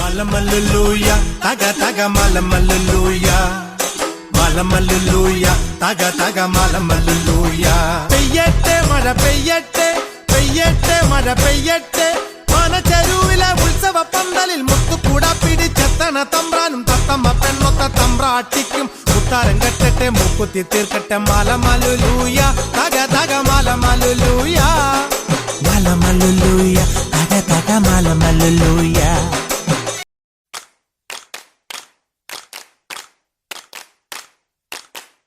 Malamaluluya, taga taga malamaluluya. Malamaluluya, taga taga malamaluluya. Peyyette mara peyyette, peyyette mara peyyette. മനച്ചെരുവിലെ ഉത്സവ പന്തലിൽ മുത്തുകൂട പിടിച്ചെത്തണ തമ്പ്രാനും തത്തമ്മ പെണ്ണൊത്ത തമ്പ്രാട്ടിക്കും മുത്താരം കെട്ടട്ടെ മൂക്കുത്തി തീർക്കട്ടെ മലമലുലൂയ തക തക മലമലുലൂയ മലമലുലൂയ തക തക മലമലുലൂയ.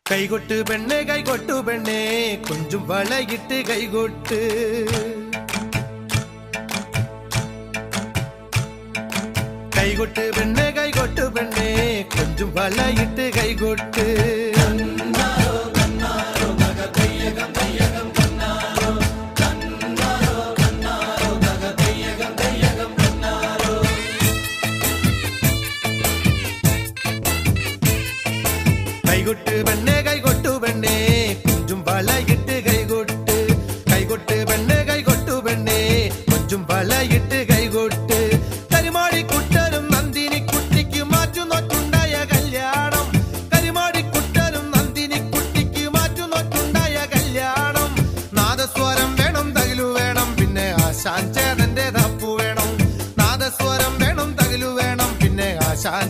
കൈകൊട്ട് പെണ്ണേ കൈകൊട്ടു പെണ്ണേ കൊഞ്ചും വളയിട്ട് കൈകൊട്ട്. കൈകൊട്ട് പെണ്ണേ കൈകൊട്ടു പെണ്ണേ കൊഞ്ചും വളയിട്ട് കൈകൊട്ട്. കൈകൊട്ട് പെണ്ണേ കൈകൊട്ടു പെണ്ണേ കൊഞ്ചും വളയിട്ട് കൈകൊട്ട്. കൈകൊട്ട് പെണ്ണേ കൈകൊട്ടു പെണ്ണേ കൊഞ്ചും വളയിട്ട് കൈകൊട്ട്. കരിമാടിക്കുട്ടനും നന്ദിനിക്കുട്ടിക്ക് മാറ്റുനോറ്റുണ്ടായ കല്യാണം. കരിമാടിക്കുട്ടനും നന്ദിനിക്കുട്ടിക്ക് മാറ്റുനോറ്റുണ്ടായ കല്യാണം. നാദസ്വരം വേണം തകിലു വേണം പിന്നെ ആശാൻ ചേതന്റെ തപ്പു വേണം. നാദസ്വരം വേണം തകിലു വേണം പിന്നെ ആശാൻ